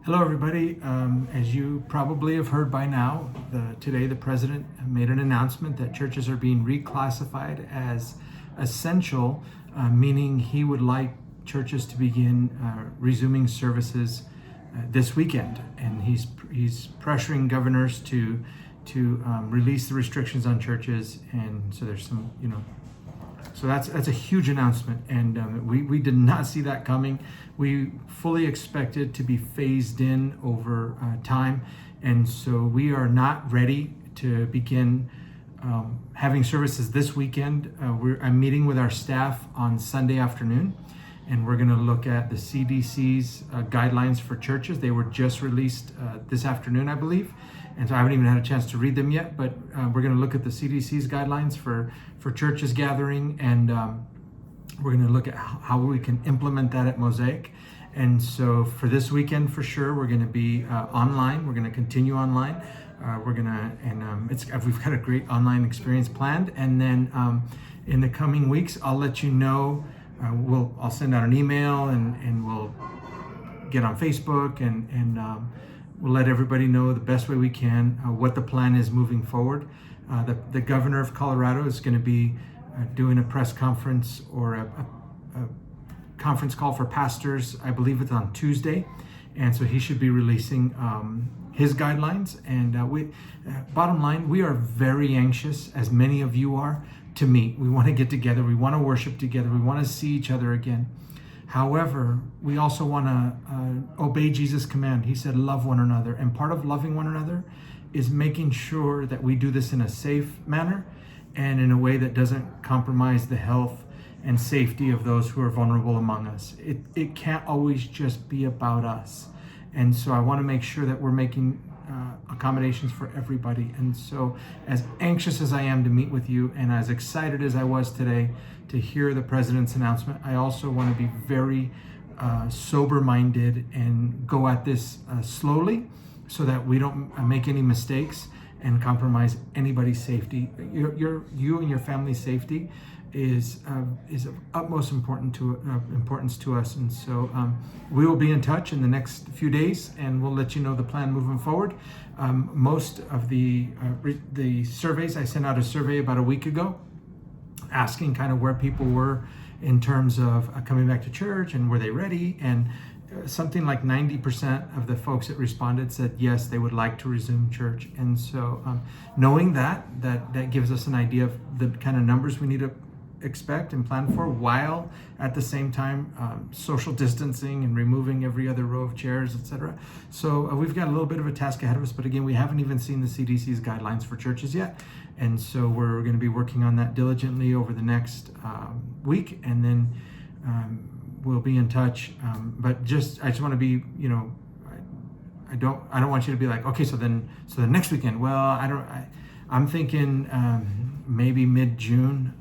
Hello, everybody. As you probably have heard by now, today the president made an announcement that churches are being reclassified as essential, meaning he would like churches to begin resuming services this weekend, and he's pressuring governors to release the restrictions on churches, and so there's some So that's a huge announcement, and we did not see that coming. We fully expected to be phased in over time, and so we are not ready to begin having services this weekend. I'm meeting with our staff on Sunday afternoon, and we're going to look at the CDC's guidelines for churches. They were just released this afternoon, I believe, and so I haven't even had a chance to read them yet, but we're going to look at the CDC's guidelines for churches gathering, and we're going to look at how we can implement that at Mosaic. And so for this weekend, for sure, we're going to be online. We're going to continue online. We've got a great online experience planned. And then in the coming weeks, I'll let you know. I'll send out an email, and we'll get on Facebook, and we'll let everybody know the best way we can what the plan is moving forward. The governor of Colorado is going to be doing a press conference or a conference call for pastors. I believe it's on Tuesday, and so he should be releasing his guidelines. And bottom line, we are very anxious, as many of you are, to meet. We want to get together. We want to worship together. We want to see each other again. However, we also want to obey Jesus' command. He said, love one another. And part of loving one another is making sure that we do this in a safe manner and in a way that doesn't compromise the health and safety of those who are vulnerable among us. It can't always just be about us. And so I want to make sure that we're making accommodations for everybody. And so as anxious as I am to meet with you, and as excited as I was today to hear the president's announcement, I also want to be very sober-minded and go at this slowly so that we don't make any mistakes and compromise anybody's safety. You and your family's safety is of utmost importance to us, and so we will be in touch in the next few days, and we'll let you know the plan moving forward. Most of the surveys, I sent out a survey about a week ago asking kind of where people were in terms of coming back to church and were they ready, and something like 90% of the folks that responded said yes, they would like to resume church. And so knowing that gives us an idea of the kind of numbers we need to expect and plan for, while at the same time social distancing and removing every other row of chairs, etc. So we've got a little bit of a task ahead of us, but again, we haven't even seen the CDC's guidelines for churches yet, and so we're going to be working on that diligently over the next week, and then we'll be in touch. But I just want to be, I don't want you to be like, okay, so the next weekend. Well, I'm thinking maybe mid-June,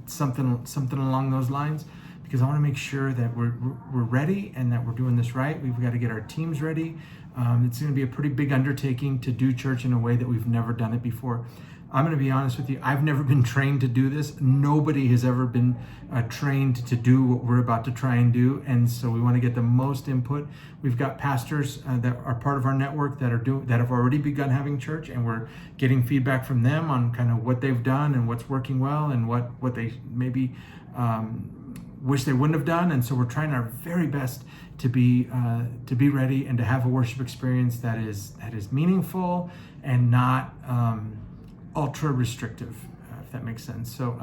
something along those lines, because I want to make sure that we're ready and that we're doing this right. We've got to get our teams ready. It's going to be a pretty big undertaking to do church in a way that we've never done it before. I'm going to be honest with you. I've never been trained to do this. Nobody has ever been trained to do what we're about to try and do. And so we want to get the most input. We've got pastors that are part of our network that have already begun having church, and we're getting feedback from them on kind of what they've done and what's working well and what they maybe wish they wouldn't have done. And so we're trying our very best to be ready and to have a worship experience that is meaningful and not ultra restrictive, if that makes sense. So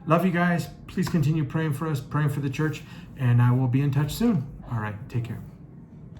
love you guys. Please continue praying for us, praying for the church, and I will be in touch soon. All right, take care.